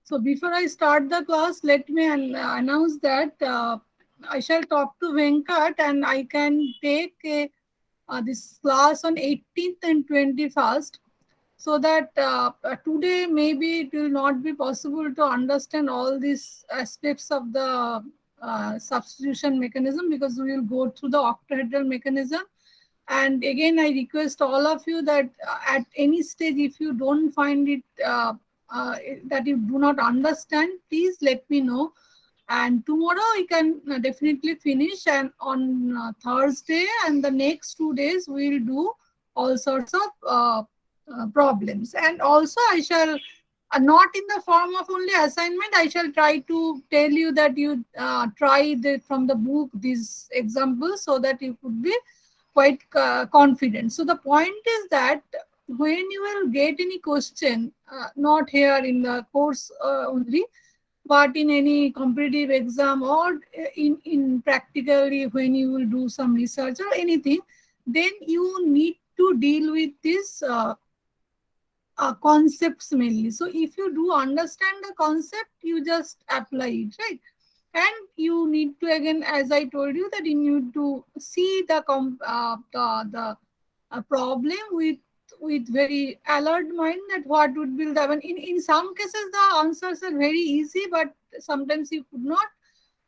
So before I start the class, let me announce that I shall talk to Venkat and I can take this class on 18th and 21st, so that today maybe it will not be possible to understand all these aspects of the substitution mechanism, because we will go through the octahedral mechanism. And again, I request all of you that at any stage, if you don't find it, that you do not understand, please let me know. And tomorrow we can definitely finish. And on Thursday and the next 2 days, we will do all sorts of problems. And also, I shall not in the form of only assignment. I shall try to tell you that you try from the book these examples, so that you could be quite confident. So the point is that when you will get any question, not here in the course only, but in any competitive exam, or in practically when you will do some research or anything, then you need to deal with this concepts mainly. So if you do understand the concept, you just apply it, right? And you need to, again, as I told you, that you need to see the problem with very alert mind, that what would be the, in some cases the answers are very easy, but sometimes you could not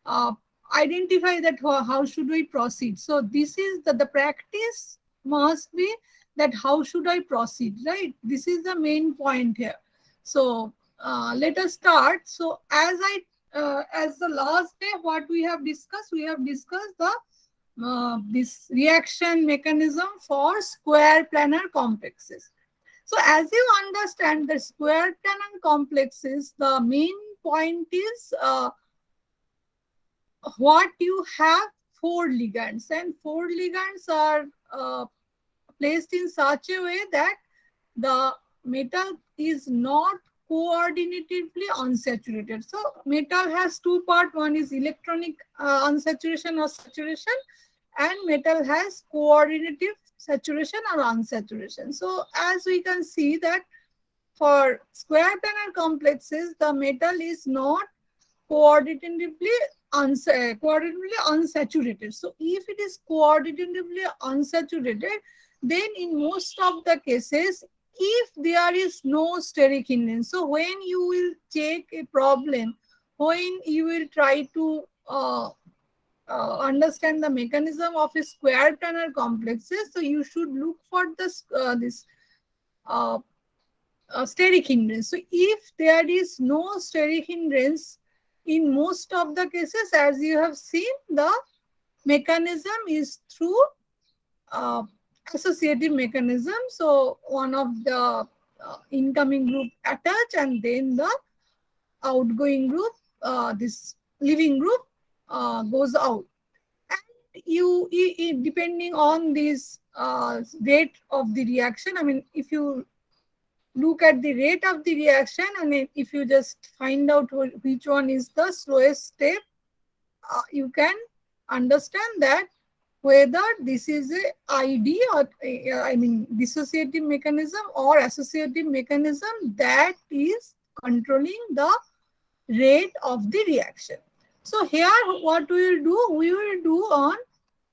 uh, identify that how should we proceed. So this is the practice must be that how should I proceed, right? This is the main point here. So let us start. So as the last day, what we have discussed the this reaction mechanism for square planar complexes. So as you understand the square planar complexes, the main point is what you have four ligands, and four ligands are placed in such a way that the metal is not coordinatively unsaturated. So metal has two parts. One is electronic unsaturation or saturation, and metal has coordinative saturation or unsaturation. So as we can see that for square planar complexes, the metal is not coordinatively coordinatively unsaturated. So if it is coordinatively unsaturated, then in most of the cases, if there is no steric hindrance, so when you will take a problem, when you will try to understand the mechanism of a square planar complexes, so you should look for this uh, steric hindrance. So if there is no steric hindrance, in most of the cases, as you have seen, the mechanism is through uh, associative mechanism. So one of the incoming group attach, and then the outgoing group, this leaving group goes out. And depending on this rate of the reaction, I mean, if you look at the rate of the reaction, and if you just find out which one is the slowest step, you can understand that whether this is a ID, or I mean dissociative mechanism or associative mechanism that is controlling the rate of the reaction. So here what we will do on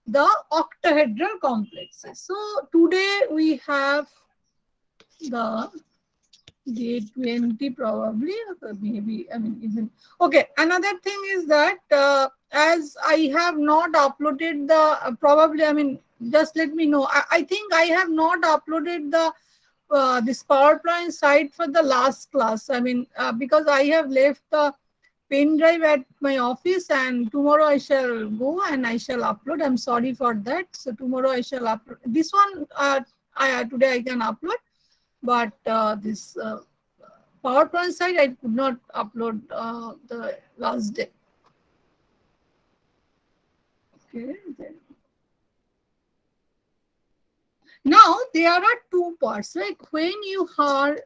the octahedral complexes. So today we have the day 20 probably, or maybe, I mean, even. Okay, another thing is that as I have not uploaded the, probably, I mean, just let me know. I think I have not uploaded the this PowerPoint site for the last class. I mean, because I have left the pen drive at my office, and tomorrow I shall go and I shall upload. I'm sorry for that. So tomorrow I shall upload. This one today I can upload, but this PowerPoint site I could not upload the last day. Okay. Then. Now there are two parts. Like when you are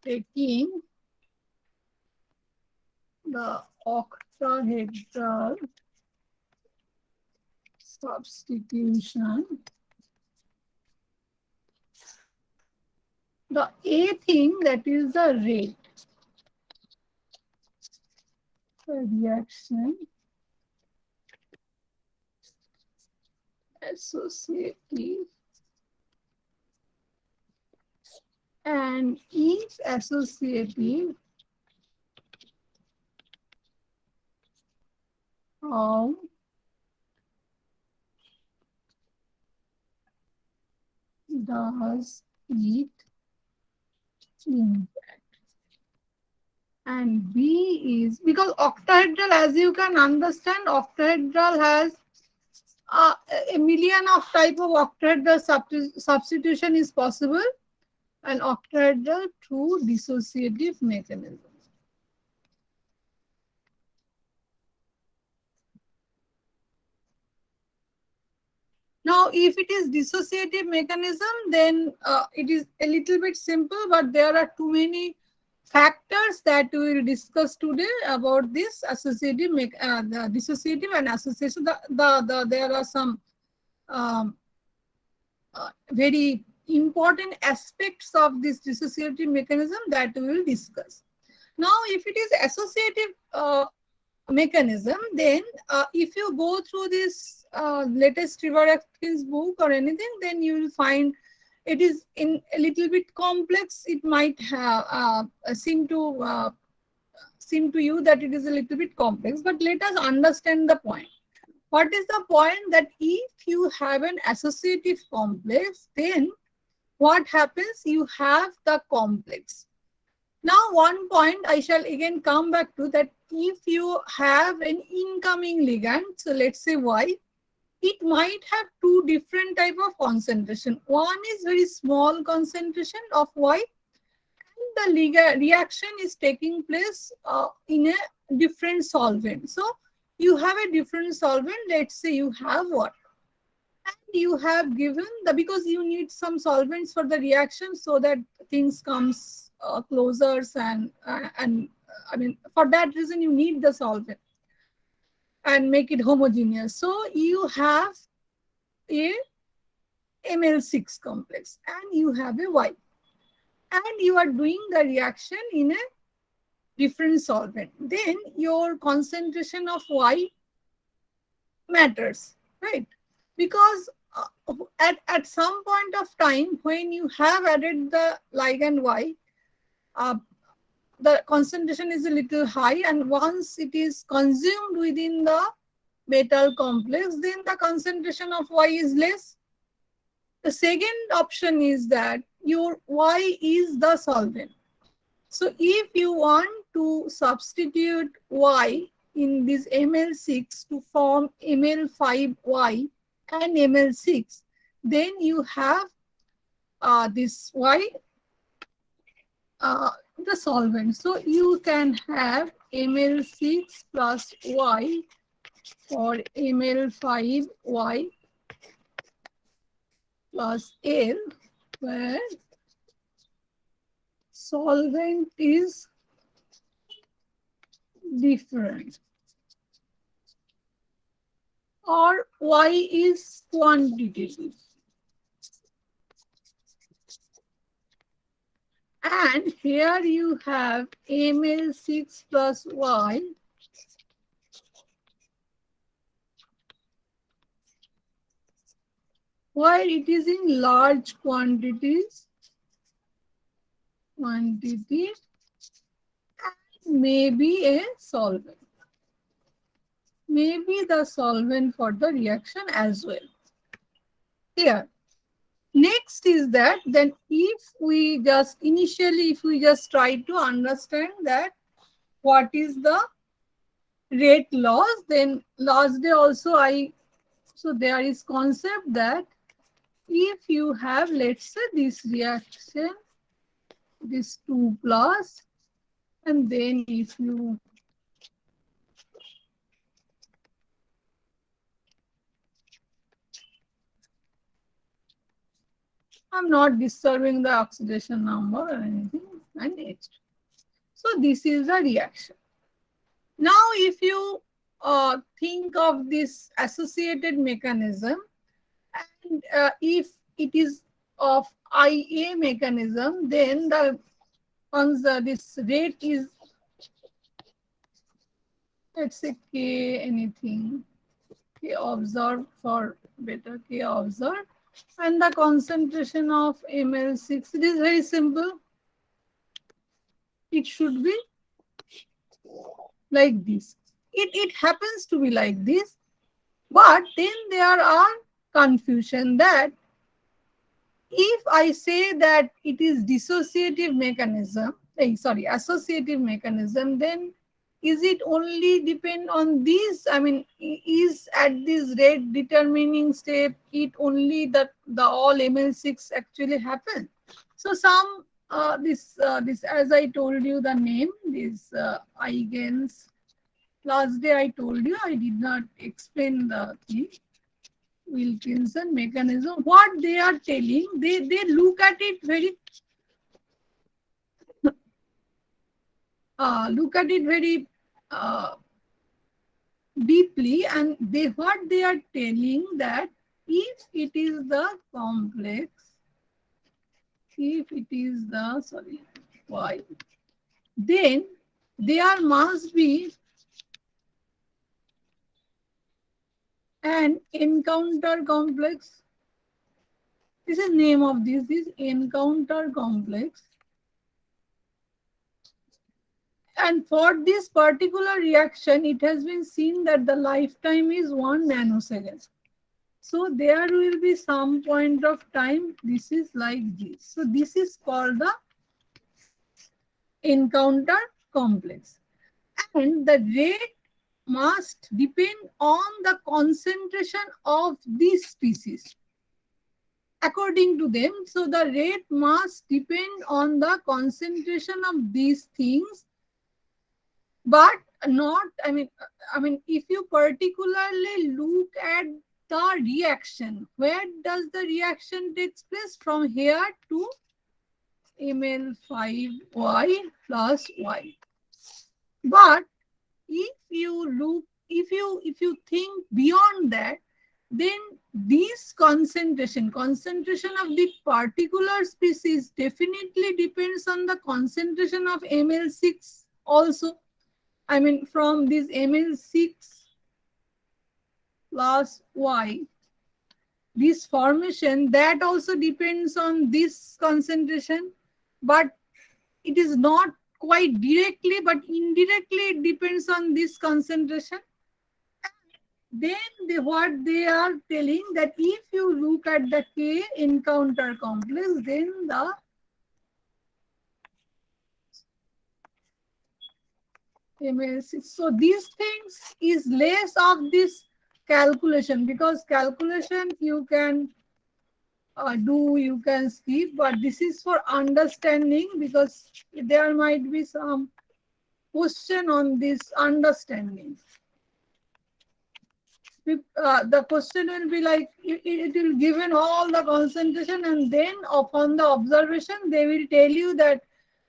taking the octahedral substitution, the A thing, that is the rate. reaction associative and is associative of does it impact? And B is because octahedral, as you can understand, octahedral has a million of type of octahedral substitution is possible, and octahedral through dissociative mechanism. Now, if it is dissociative mechanism, then it is a little bit simple, but there are too many factors that we will discuss today about this associative, the dissociative and association. There are some um, very important aspects of this dissociative mechanism that we will discuss. Now, if it is associative mechanism, then if you go through this latest Trevor Atkins book or anything, then you will find it is in a little bit complex. It might have seem to you that it is a little bit complex, but let us understand the point. What is the point? That if you have an associative complex, then what happens? You have the complex. Now, one point I shall again come back to, that if you have an incoming ligand, so let's say Y, it might have two different type of concentration. One is very small concentration of Y, and the ligand reaction is taking place in a different solvent. So you have a different solvent. Let's say you have water, and you have given the, because you need some solvents for the reaction so that things comes closer, and I mean, for that reason you need the solvent and make it homogeneous. So you have a Ml6 complex and you have a Y, and you are doing the reaction in a different solvent. Then your concentration of Y matters, right? Because at some point of time when you have added the ligand Y, the concentration is a little high, and once it is consumed within the metal complex, then the concentration of Y is less. The second option is that your Y is the solvent. So if you want to substitute Y in this Ml6 to form Ml5Y and Ml6, then you have this Y, the solvent. So you can have Ml6 plus Y or Ml5Y plus L, where solvent is different or Y is quantitative. And here you have Ml6 plus Y, while it is in large quantities, and maybe a solvent. Maybe the solvent for the reaction as well. Here. Next is that then if we just initially, if we just try to understand that what is the rate loss, then last day also so there is concept that if you have, let's say, this reaction, this 2 plus, and then if you I'm not disturbing the oxidation number or anything, and next. So this is the reaction. Now, if you think of this associated mechanism, and if it is of IA mechanism, then once this rate is let's say K anything, K observed for beta K observed, and the concentration of ML6, it is very simple. It should be like this. It happens to be like this, but then there are confusion that if I say that it is dissociative mechanism, sorry, associative mechanism, then is it only depend on this? I mean, is at this rate determining step it only that the all ML6 actually happen? So some this as I told you the name, this eigens. Last day I told you I did not explain the thing. Wilkinson mechanism, what they are telling, they look at it very uh, deeply, and they what they are telling that if it is the complex, if it is the sorry why, then there must be an encounter complex. This is name of this encounter complex. And for this particular reaction, it has been seen that the lifetime is 1 nanosecond. So there will be some point of time, this is like this. So this is called the encounter complex. And the rate must depend on the concentration of this species. According to them, so the rate must depend on the concentration of these things, but not, I mean if you particularly look at the reaction, where does the reaction takes place? From here to ml5y plus y. But if you look, if you think beyond that, then this concentration of the particular species definitely depends on the concentration of ml6 also. I mean, from this ml6 plus y, this formation, that also depends on this concentration, but it is not quite directly, but indirectly it depends on this concentration. Then what they are telling that if you look at the K encounter complex, then the ML6. So these things is less of this calculation, because calculation you can do, you can skip, but this is for understanding, because there might be some question on this understanding. The question will be like, it will given all the concentration, and then upon the observation they will tell you that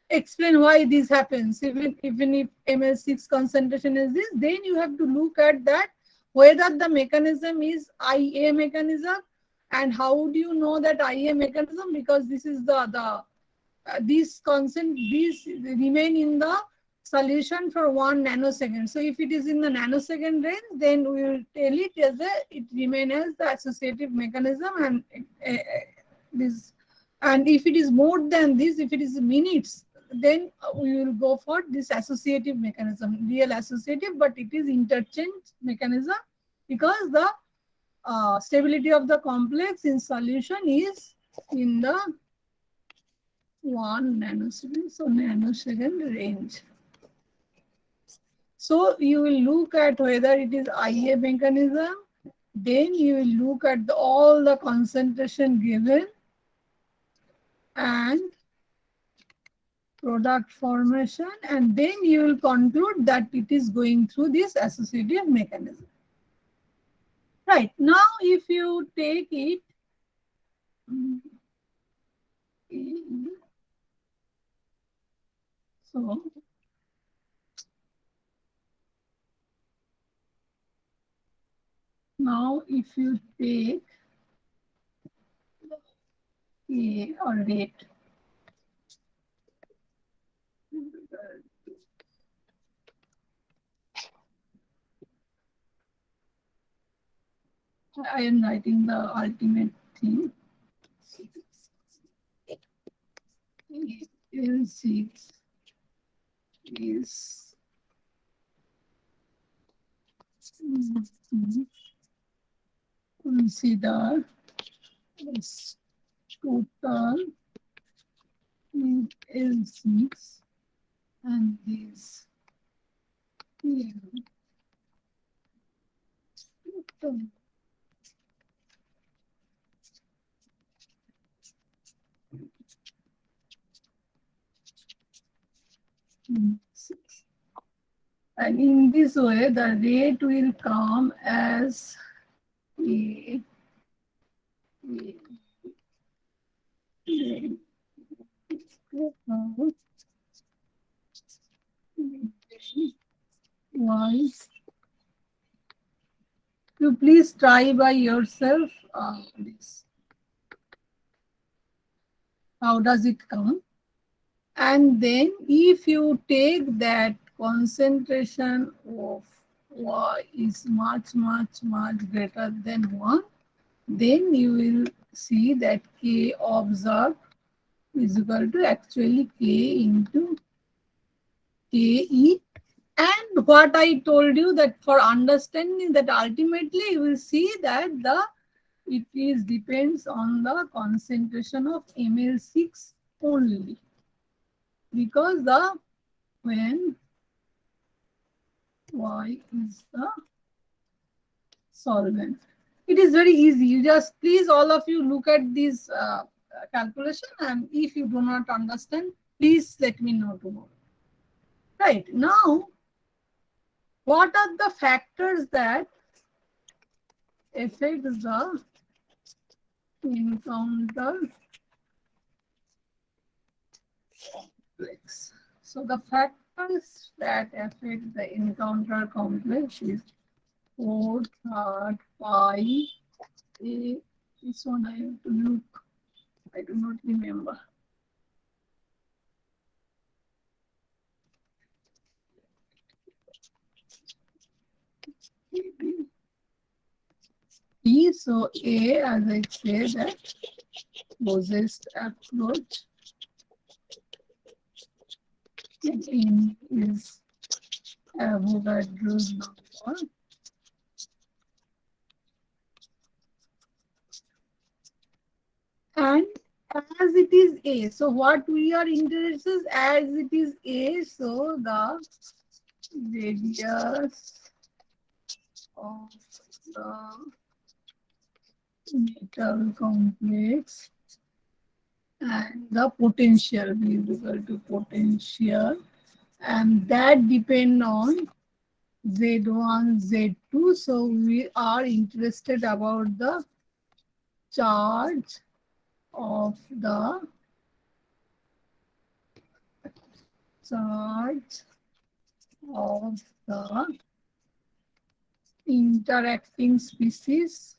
explain why this happens. Even if ml6 concentration is this, then you have to look at that whether the mechanism is IA mechanism. And how do you know that IA mechanism? Because this is these remain in the solution for 1 nanosecond. So if it is in the nanosecond range, then we will tell it as it remains as the associative mechanism, and this. And if it is more than this, if it is minutes, then we will go for this associative mechanism, real associative, but it is interchange mechanism, because the stability of the complex in solution is in the 1 nanosecond, so nanosecond range. So you will look at whether it is IA mechanism, then you will look at all the concentration given and product formation, and then you will conclude that it is going through this associative mechanism. Right, now if you take it, so now if you take A or rate, I am writing the ultimate thing. L6 is consider as total in L6 and this total in 6. And in this way, the rate will come as a, a was you please try by yourself this. How does it come? And then if you take that concentration of Y is much, much, much greater than 1, then you will see that K observed is equal to actually K into KE. And what I told you that for understanding that ultimately you will see that it is depends on the concentration of Ml6 only, because the when Y is the solvent. It is very easy. You just please all of you look at this calculation, and if you do not understand, please let me know tomorrow. Right now, what are the factors that affect the encounter complex? So the factors that affect the encounter complex is 4, 3, 5, A. This one I have to look. I do not remember. E, so A, as I said, that closest approach. N is Avogadro's number. And as it is A, so what we are interested as it is A, so the radius of the metal complex and the potential is equal to potential, and that depend on Z1, Z2. So we are interested about the charge of the charge of the interacting species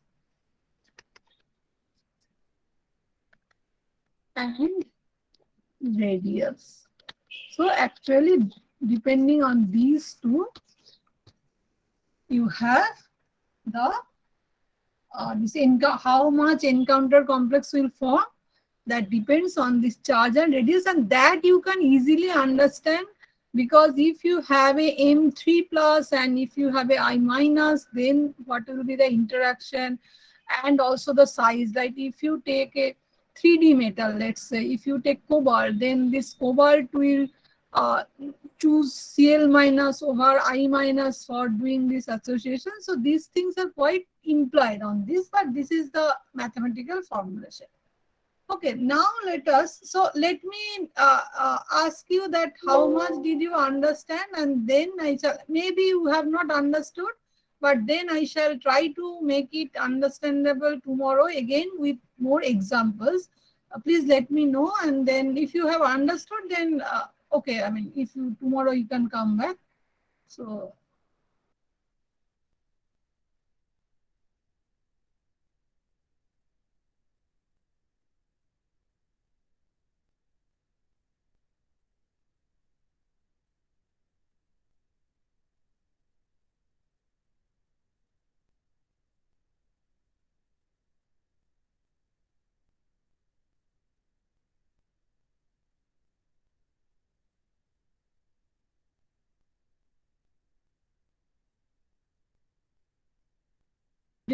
and radius. So actually, depending on these two, you have the how much encounter complex will form. That depends on this charge and radius, and that you can easily understand, because if you have a M3 plus and if you have a I minus, then what will be the interaction and also the size. Like if you take a 3D metal, let's say if you take cobalt, then this cobalt will uh, choose Cl minus over I minus for doing this association. So these things are quite implied on this, but this is the mathematical formulation. Okay, now let me ask you that how much did you understand, and then I shall, maybe you have not understood, but then I shall try to make it understandable tomorrow again with more examples. Please let me know, and then if you have understood, then okay, I mean, if you tomorrow you can come back. So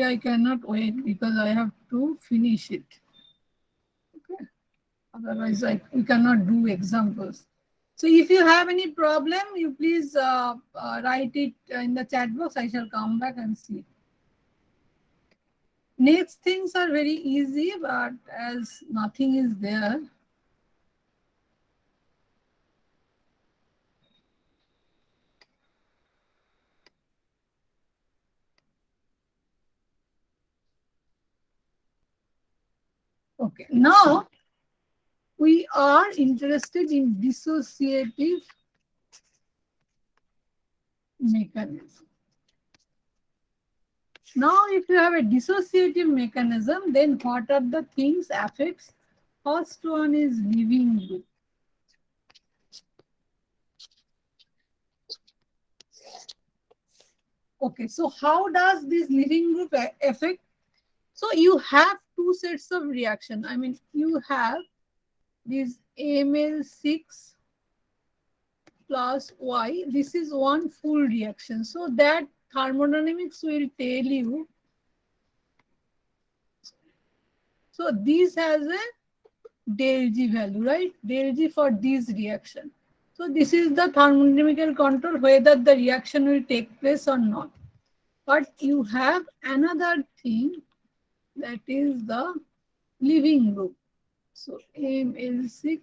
I cannot wait because I have to finish it. Okay. Otherwise, we cannot do examples. So if you have any problem, you please write it in the chat box. I shall come back and see. Next things are very easy, but as nothing is there. Okay, now we are interested in dissociative mechanism. Now, if you have a dissociative mechanism, then what are the things affects? First one is leaving group. Okay, so how does this leaving group affect? So you have two sets of reaction. I mean, you have this ML6 plus Y. This is one full reaction. So that thermodynamics will tell you. So this has a del G value, right? Del G for this reaction. So this is the thermodynamical control whether the reaction will take place or not. But you have another thing that is the leaving group. So ML6,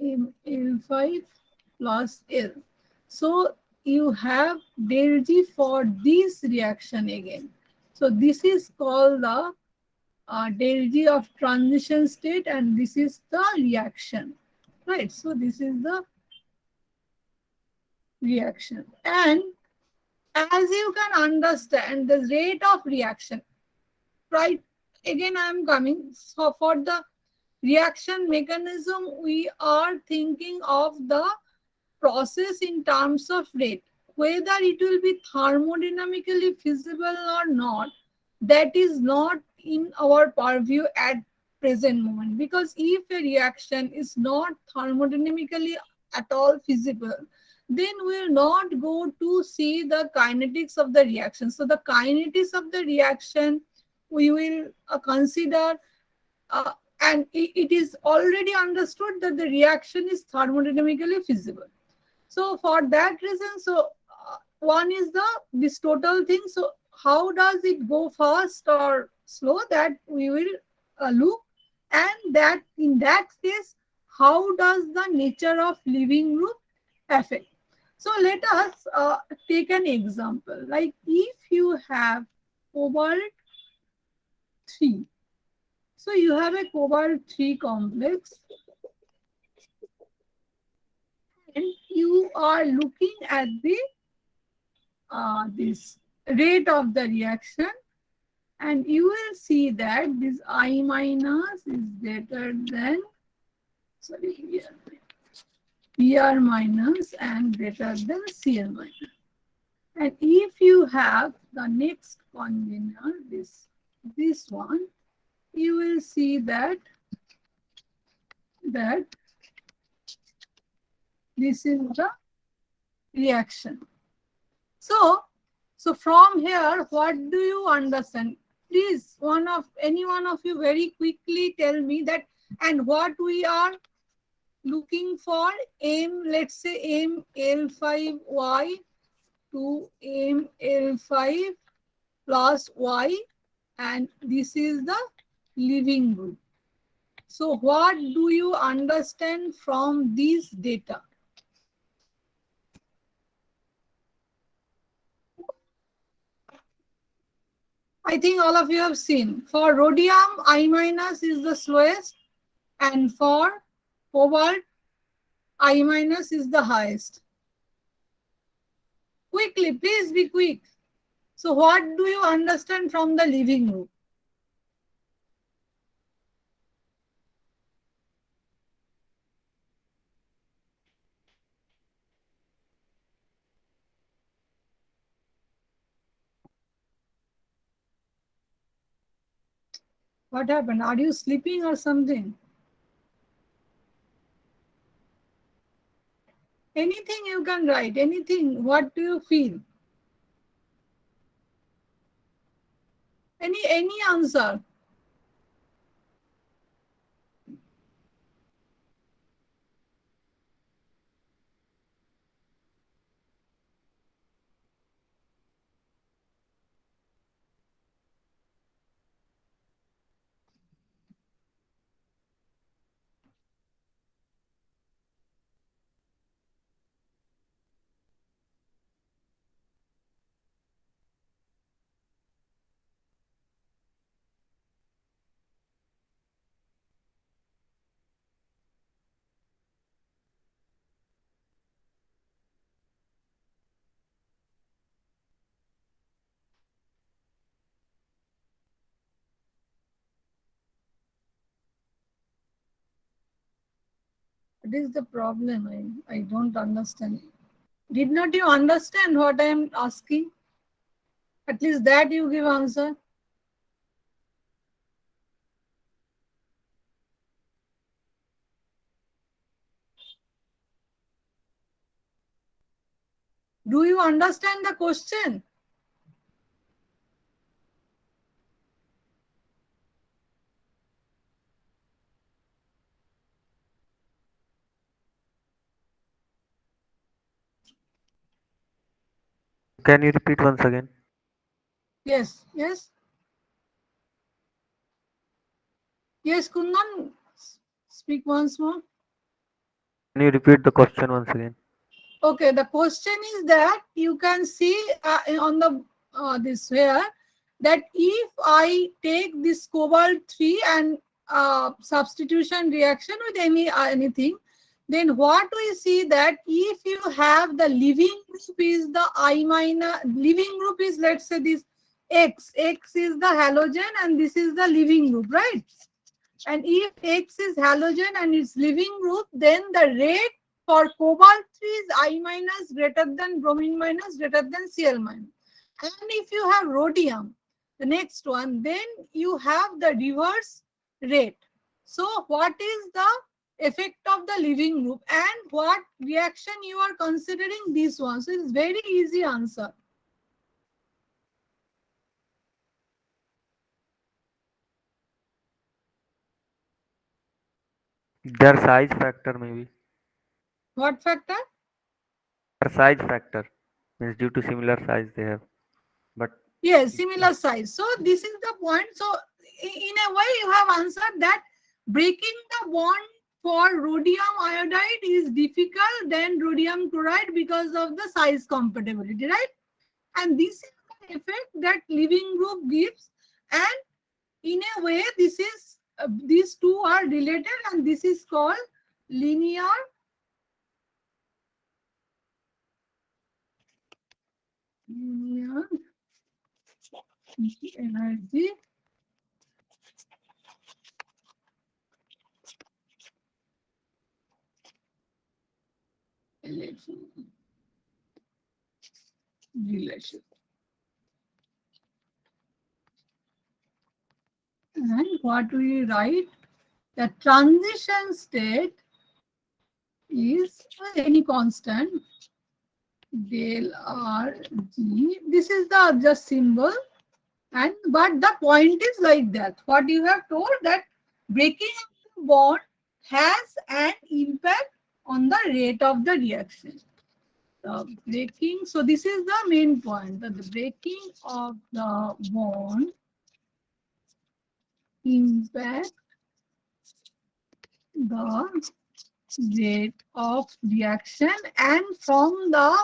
ML5 plus L. So you have del G for this reaction again. So this is called the del G of transition state, and this is the reaction, right? So this is the reaction. And as you can understand, the rate of reaction, right? Again, I am coming. So for the reaction mechanism, we are thinking of the process in terms of rate. Whether it will be thermodynamically feasible or not, that is not in our purview at present moment. Because if a reaction is not thermodynamically at all feasible, then we will not go to see the kinetics of the reaction. So the kinetics of the reaction we will consider, uh, and it is already understood that the reaction is thermodynamically feasible. So for that reason, so one is the this total thing. So how does it go fast or slow, that we will look, and that in that case, how does the nature of leaving group affect? So let us take an example. Like if you have cobalt 3, so you have a cobalt 3 complex, and you are looking at the this rate of the reaction, and you will see that this I minus is greater than, sorry, BR minus and greater than Cl minus. And if you have the next container, this one, you will see that this is the reaction. So from here, what do you understand? Please, any one of you very quickly tell me that, and what we are looking for, let's say ML5Y to ML5 plus Y, and this is the leaving group. So what do you understand from this data? I think all of you have seen. For rhodium, I minus is the slowest, and for cobalt, I minus is the highest. Quickly, please be quick. So what do you understand from the leaving group? What happened? Are you sleeping or something? Anything you can write, anything. What do you feel? Any answer? What is the problem? I don't understand. Did not you understand what I am asking? At least that you give answer. Do you understand the question? Can you repeat once again? Yes, yes, yes, Kundan. Speak once more. Can you repeat the question once again? Okay, the question is that you can see on the this here that if I take this cobalt 3 and substitution reaction with anything, then what we see that if you have the living group is the I minus, living group is, let's say, this X is the halogen and this is the living group, right? And if X is halogen and its living group, then the rate for cobalt 3 is I minus greater than bromine minus greater than Cl minus. And if you have rhodium, the next one, then you have the reverse rate. So what is the effect of the living group and what reaction you are considering this one? So it's very easy answer. Their size factor maybe. What factor? Their size factor means due to similar size they have. But Yes, similar size. So this is the point. So in a way, you have answered that breaking the bond for rhodium iodide is difficult than rhodium chloride because of the size compatibility, right? And this is the effect that living group gives. And in a way, this is these two are related, and this is called linear linear energy relation. And what we write? The transition state is any constant del R G. This is the just symbol, and but the point is like that. What you have told that breaking of the bond has an impact on the rate of the reaction. The breaking. So this is the main point. That the breaking of the bond impact the rate of reaction, and from the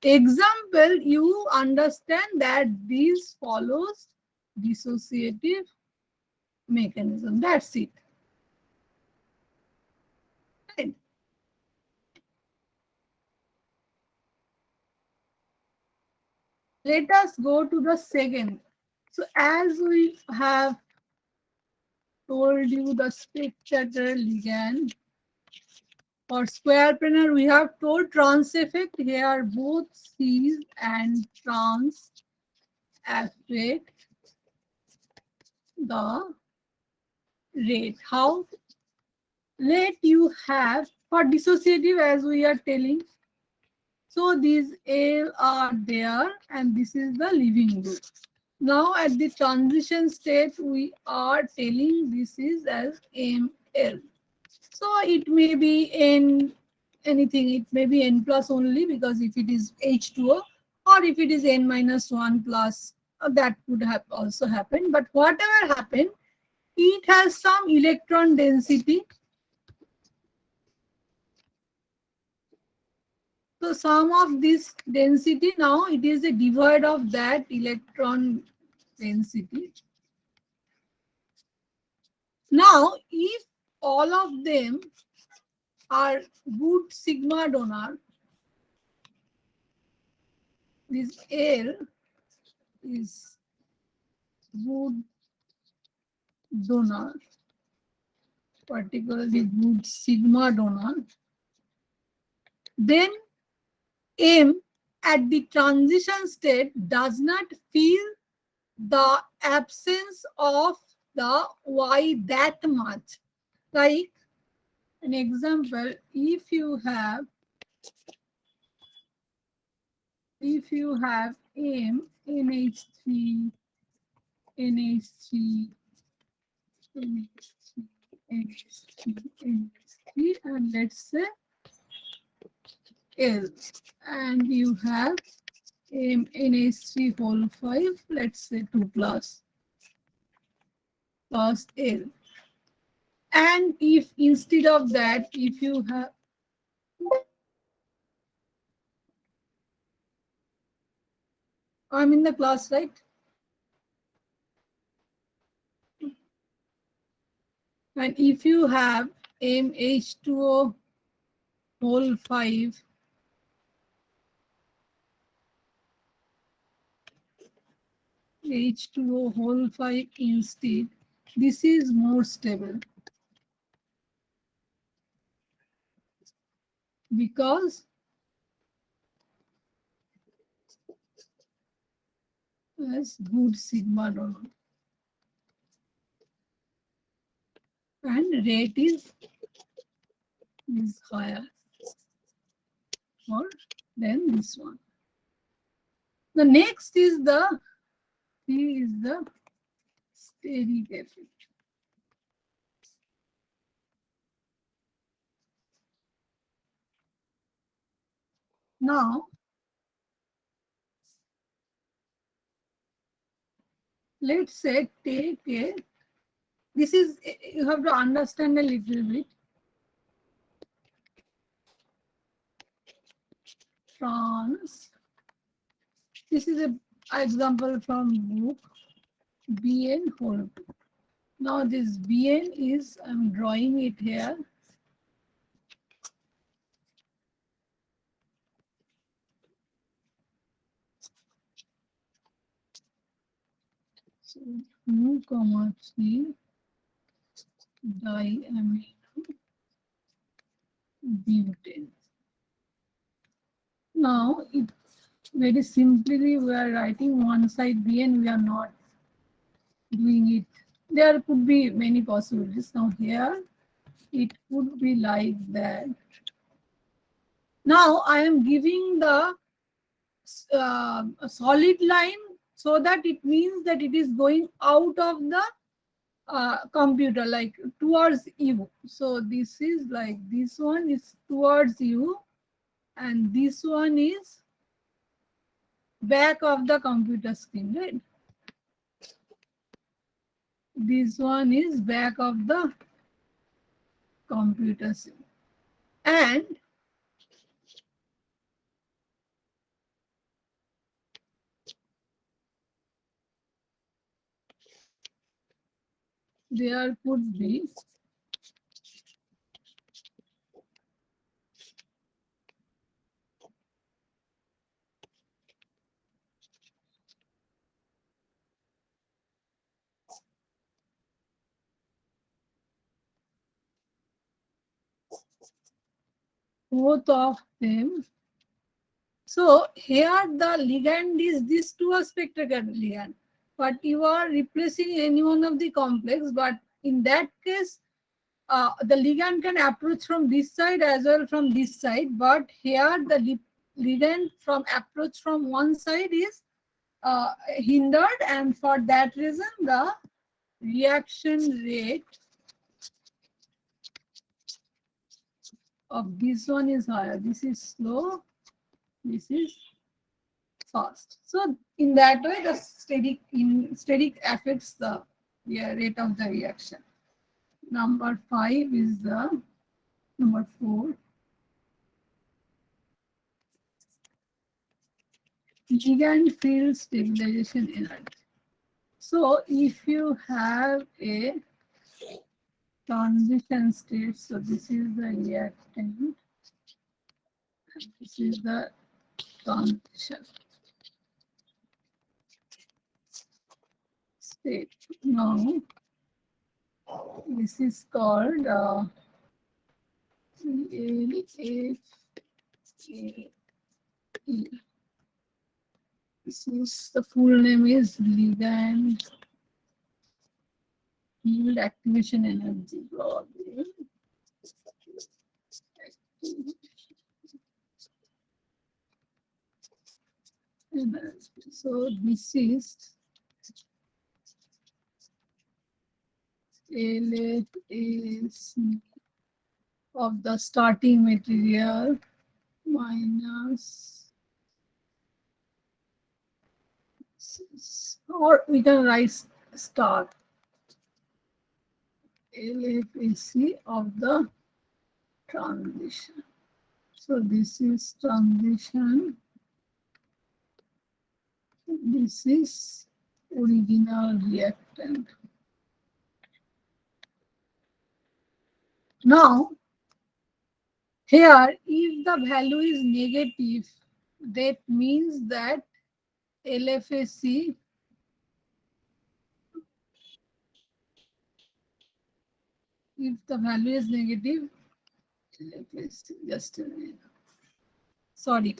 example you understand that this follows dissociative mechanism. That's it. Right. Let us go to the second. So as we have told you the spectator ligand for square planar, we have told trans effect here, both cis and trans affect the rate. How? Let you have for dissociative, as we are telling. So these L are there and this is the living group. Now at the transition state, we are telling this is as ML. So it may be N anything, it may be N plus only, because if it is H2O, or if it is N minus 1 plus, that could have also happened. But whatever happened, it has some electron density. So sum of this density, now it is a devoid of that electron density. Now, if all of them are good sigma donor, this L is good donor, particularly good sigma donor, then M at the transition state does not feel the absence of the Y that much. Like an example, if you have M, NH3, NH3, NH3, NH3, NH3, and let's say L, and you have NH3 whole 5, let's say 2 plus L. And if instead of that, if you have I'm in the class, right? And if you have MH2O whole 5, H2O whole 5 instead, this is more stable, because as good sigma donor and rate is higher more than this one. The next is the steric effect. Now, let's say take a, this is, you have to understand a little bit. This is an example from book Bn whole 2. Now this Bn is, I'm drawing it here. So mu, 3 diamino butane. Now, it very simply we are writing one side Bn, we are not doing it. There could be many possibilities. Now here it could be like that. Now I am giving the a solid line, so that it means that it is going out of the computer, like towards you. So this is like, this one is towards you, and this one is back of the computer screen, right? This one is back of the computer screen. And there could be both of them. So here the ligand is this two spectacle ligand, but you are replacing any one of the complex. But in that case, the ligand can approach from this side as well from this side. But here the ligand from approach from one side is hindered, and for that reason the reaction rate of this one is higher. This is slow, this is fast. So in that way the static affects the rate of the reaction. Number 5 is the number 4. Ligand field stabilization energy. So if you have a transition state, so this is the reactant, this is the transition state. Now this is called LFA. This is the full name is ligand field activation energy. So this is LFAC of the starting material minus, or we can write star, LFAC of the transition. So this is transition, this is original reactant. Now here if the value is negative, that means that LFAC if the value is negative, LFAC, just a minute. Sorry.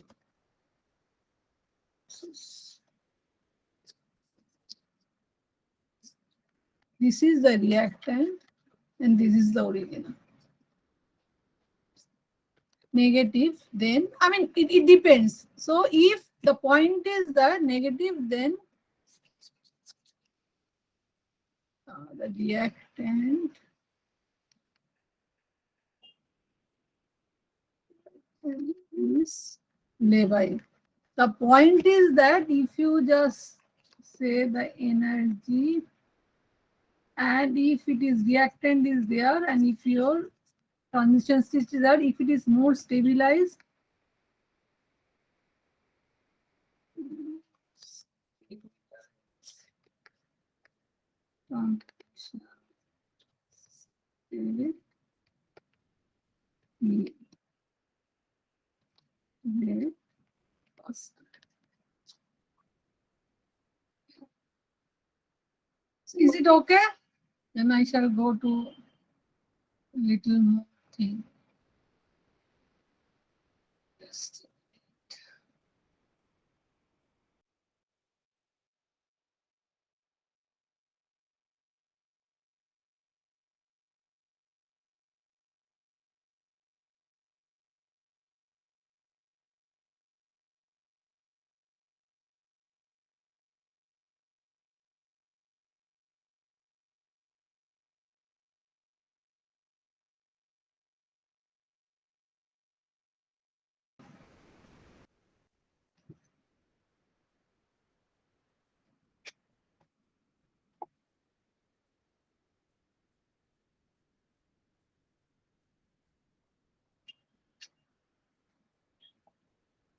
This is the reactant and this is the original. Negative, then I mean it depends. So if the point is the negative, then the reactant is labile. The point is that if you just say the energy, and if it is reactant is there, and if your transition state is there, if it is more stabilized, is it okay? Then I shall go to little more thing. Just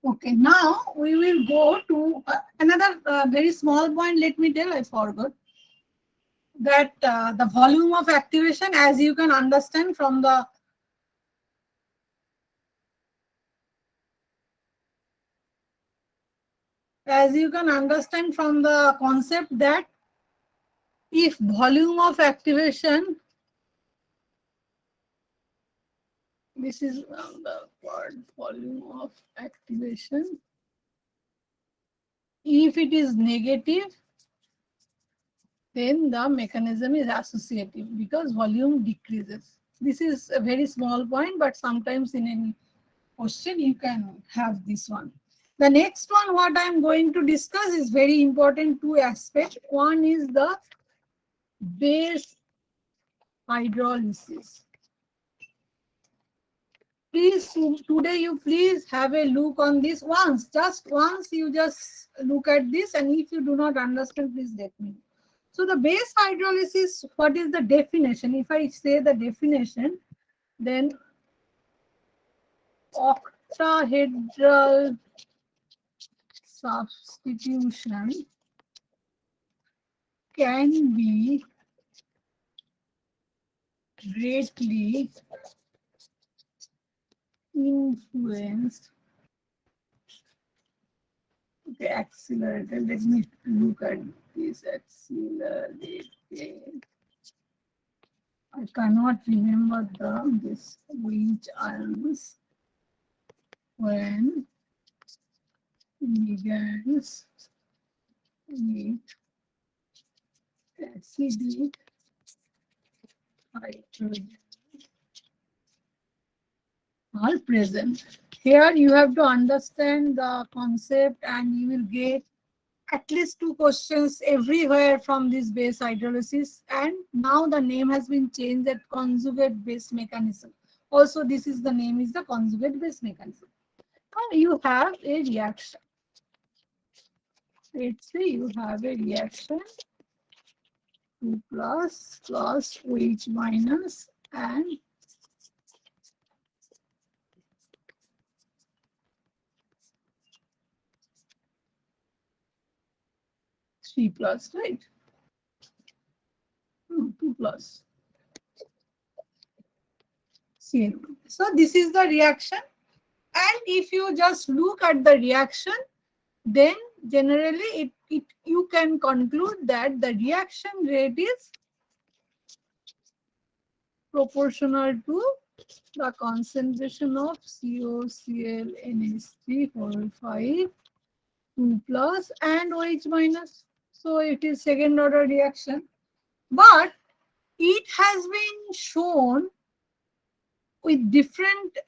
okay, now we will go to another very small point. Let me tell, I forgot that the volume of activation, as you can understand from the concept, that if volume of activation, this is the word volume of activation, if it is negative, then the mechanism is associative because volume decreases. This is a very small point, but sometimes in any question you can have this one. The next one, what I'm going to discuss is very important two aspects. One is the base hydrolysis. Please, today you please have a look on this once, just once you just look at this, and if you do not understand, please let me know. So the base hydrolysis, what is the definition? If I say the definition, then octahedral substitution can be greatly influenced. Okay, accelerated. Let me look at this accelerated. I cannot remember this which ions when ligands with acidic hydrogen are present. Here you have to understand the concept and you will get at least two questions everywhere from this base hydrolysis, and now the name has been changed at conjugate base mechanism. Also, this is the name is the conjugate base mechanism. Now you have a reaction. Let's say you have a reaction 2 plus OH minus and 3 plus, right? 2 plus. CN. So this is the reaction, and if you just look at the reaction, then generally you can conclude that the reaction rate is proportional to the concentration of COCl NH3 whole 5 2 plus and OH minus. So it is second order reaction, but it has been shown with different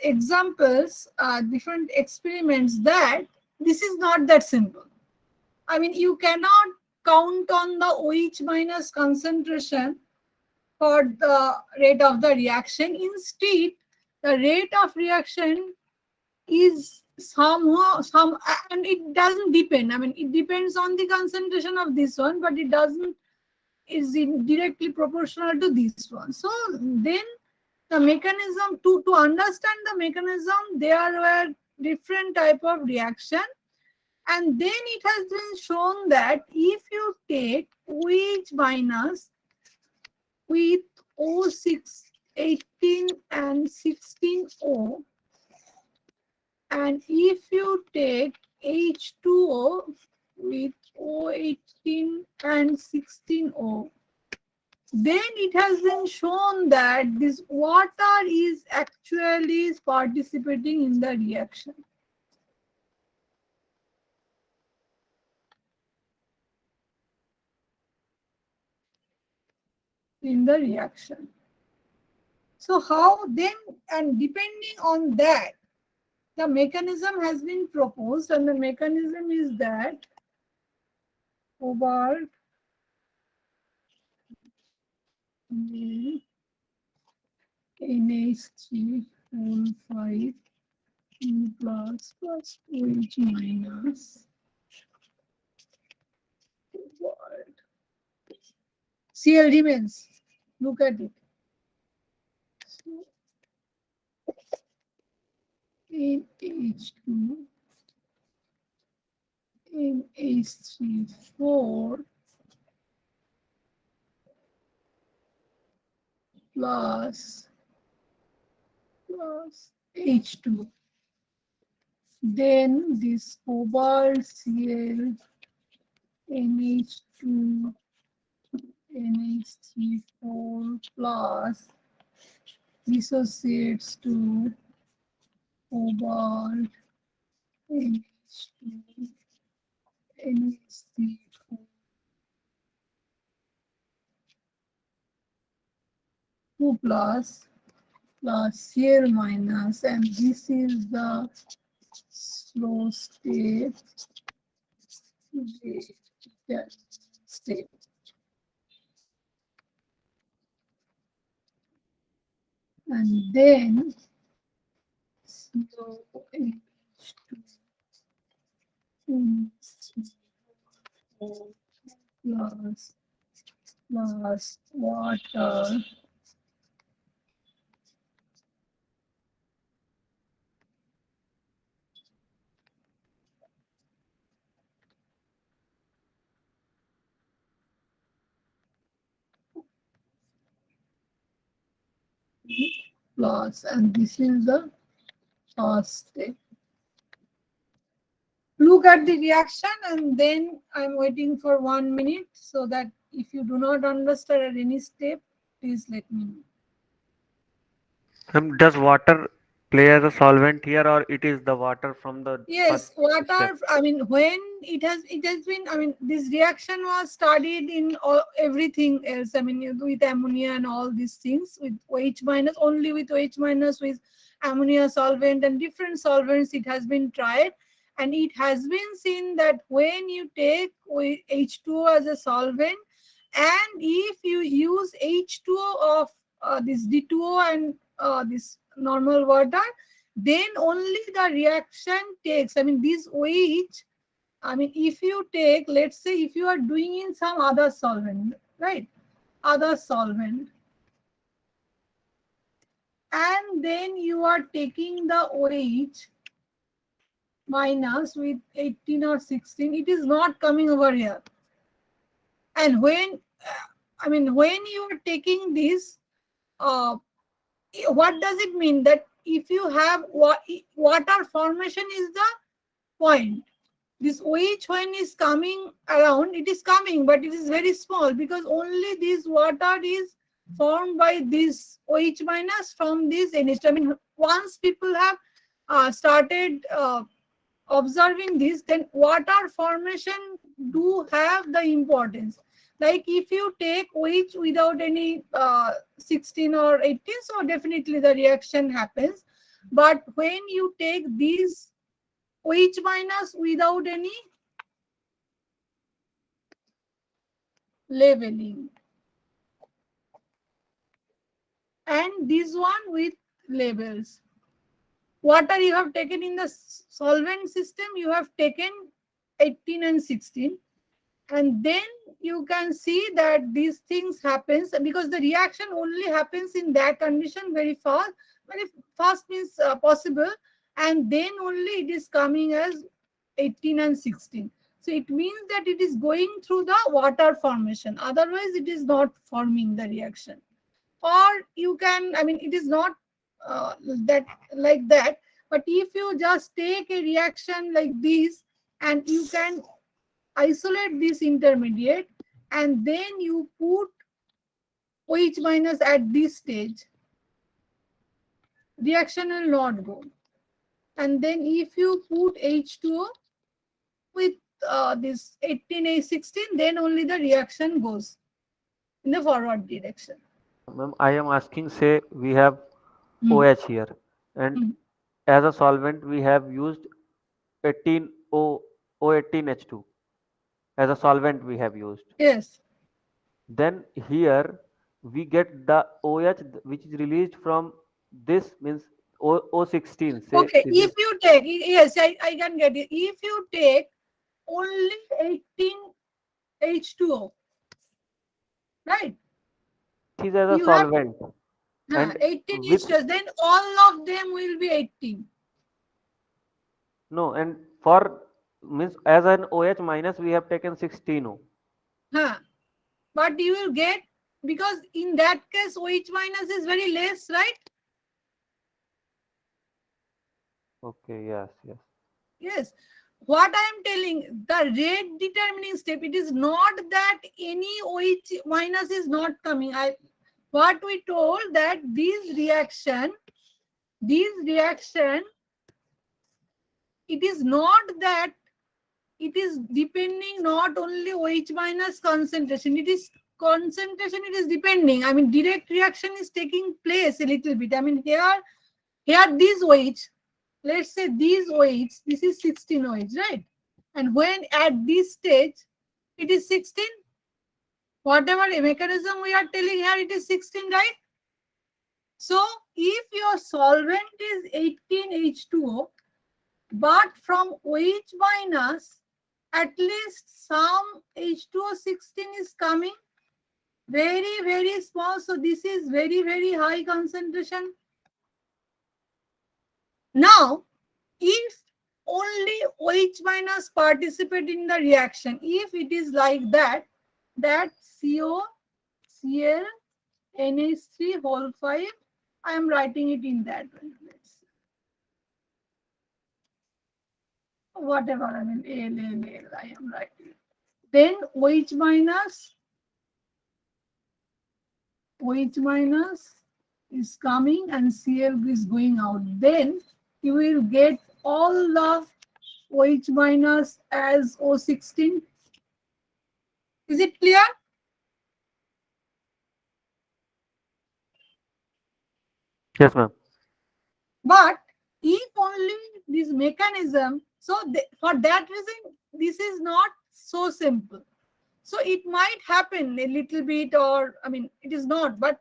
examples, different experiments, that this is not that simple. I mean, you cannot count on the OH minus concentration for the rate of the reaction. Instead, the rate of reaction is somehow and it doesn't depend. I mean, it depends on the concentration of this one, but it doesn't is directly proportional to this one. So then the mechanism to understand the mechanism, there were different type of reaction, and then it has been shown that if you take OH minus with O6 18 and 16O, and if you take H2O with O18 and 16O, then it has been shown that this water is actually participating in the reaction. So how then, and depending on that, the mechanism has been proposed, and the mechanism is that cobalt NH3 whole 5 E plus OH minus cobalt. Cl remains. Look at it. So, NH2 NH3 4 plus H2. Then this cobalt Cl NH2 NH3 4 plus dissociates to cobalt NH2 NH3 2 plus Cl minus, and this is the slow state, reactor state. And then slow plus water plus, and this is the first step. Look at the reaction, and then I'm waiting for 1 minute, so that if you do not understand at any step, please let me know. Does water play as a solvent here, or it is the water from the Yes, first what step? are, I mean, when it has been, I mean, this reaction was studied in all, everything else. I mean, with ammonia and all these things, with OH minus, only with OH minus, with ammonia solvent and different solvents, it has been tried. And it has been seen that when you take H2O as a solvent, and if you use H2O of this D2O and this normal water, then only the reaction takes, I mean, this OH, I mean, if you take, let's say, if you are doing in some other solvent, right? Other solvent, and then you are taking the OH minus with 18 or 16, it is not coming over here. And when, I mean, when you are taking this, what does it mean? That if you have water formation is the point. This OH when is coming around, it is coming, but it is very small, because only this water is formed by this OH minus from this NH2. I mean, once people have started observing this, then water formation do have the importance. Like if you take OH without any 16 or 18, so definitely the reaction happens. But when you take these OH minus without any labeling, and this one with labels, water you have taken in the solvent system, you have taken 18 and 16, and then you can see that these things happens, because the reaction only happens in that condition very fast. Very fast means possible, and then only it is coming as 18 and 16. So it means that it is going through the water formation, otherwise it is not forming the reaction. Or you can, I mean, it is not that like that, but if you just take a reaction like this, and you can isolate this intermediate, and then you put OH minus at this stage, reaction will not go. And then if you put H2O with this 18A16, then only the reaction goes in the forward direction. Ma'am, I am asking, say we have Hmm. OH here, and Hmm. as a solvent we have used 18O O18H2 as a solvent we have used. Yes. Then here we get the OH which is released from this, means O16. Say Okay. this If is, you take, yes, I can get it. If you take only 18 H2O, right? this is as a You have solvent, and 18 with H2O, then all of them will be 18. no, and for means as an OH minus we have taken 16O. Huh. But you will get, because in that case OH minus is very less, right? Okay, yes, yes. Yes. What I am telling, the rate determining step, it is not that any OH minus is not coming. What we told, that these reaction, it is not that it is depending not only OH minus concentration, it is concentration, it is depending. I mean, direct reaction is taking place a little bit. I mean, here this OH, let's say these OH, this is 16 OH, right? And when at this stage, it is 16, whatever mechanism we are telling here, it is 16, right? So if your solvent is 18H2O, but from OH minus, at least some H2O 16 is coming, very, very small. So this is very, very high concentration. Now, if only OH minus participate in the reaction, if it is like that, that CO, Cl, NH3 whole 5, I am writing it in that way. Let's see. Whatever, I mean, L, I am writing. Then OH minus is coming and Cl is going out. Then you will get all the OH minus as O16. Is it clear? Yes, ma'am. But if only this mechanism, so for that reason, this is not so simple. So it might happen a little bit, or I mean, it is not. But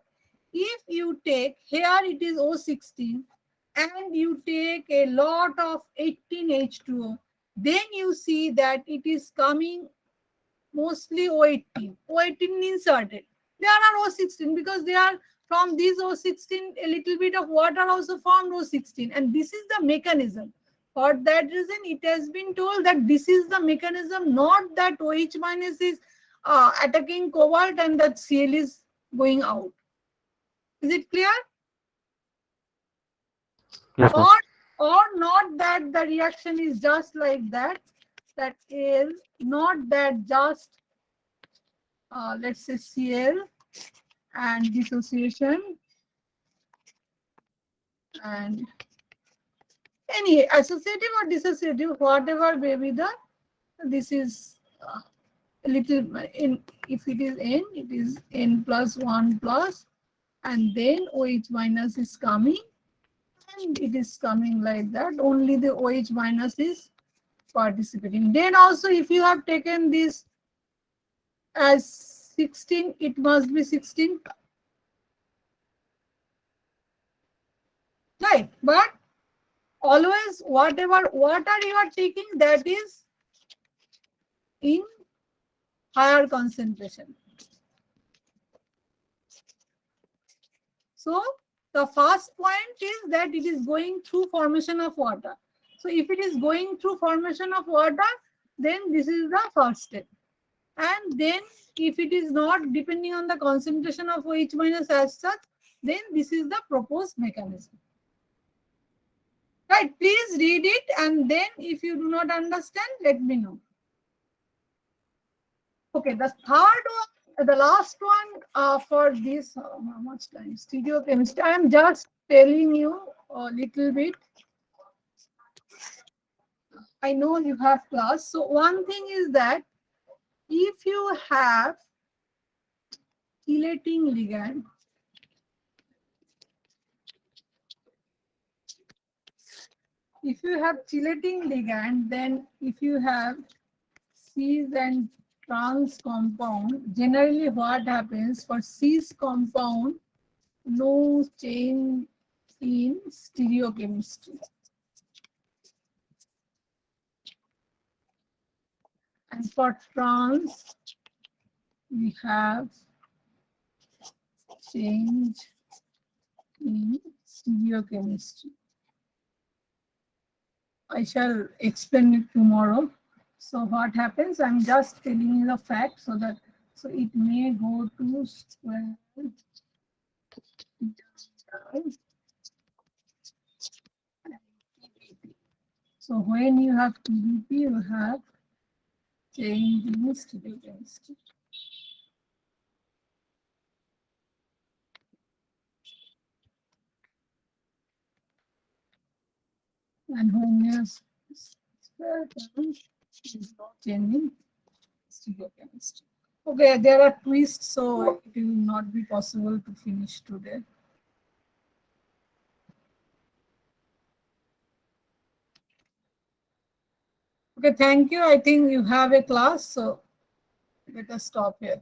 if you take here, it is O16, and you take a lot of 18H2O, then you see that it is coming mostly O18. O18 inserted. There are O16 because they are from these O16, a little bit of water also formed O16. And this is the mechanism. For that reason, it has been told that this is the mechanism, not that OH minus is attacking cobalt and that Cl is going out. Is it clear? Yes, ma'am. Or not that the reaction is just like that, that is not that just let's say Cl and dissociation and any associative or dissociative, whatever may be the, this is a little in, if it is N, it is N plus 1 plus, and then OH minus is coming, and it is coming like that. Only the OH minus is participating. Then also, if you have taken this as 16, it must be 16. Right, but always whatever water you are taking, that is in higher concentration. So the first point is that it is going through formation of water. So if it is going through formation of water, then this is the first step. And then if it is not depending on the concentration of OH minus as such, then this is the proposed mechanism. Right, please read it, and then if you do not understand, let me know. Okay, the third one, the last one for this, how much time? Stereochemistry. I am just telling you a little bit. I know you have class. So one thing is that if you have chelating ligand, then if you have cis and trans compound, generally what happens for cis compound, no change in stereochemistry. And for trans, we have change in stereochemistry. I shall explain it tomorrow. So what happens? I'm just telling you the fact so that it may go to square. So when you have TDP, you have change in stereochemistry. And when you have square term, is not changing stereochemistry. Okay, there are twists, so it will not be possible to finish today. Okay, thank you. I think you have a class, so let us stop here.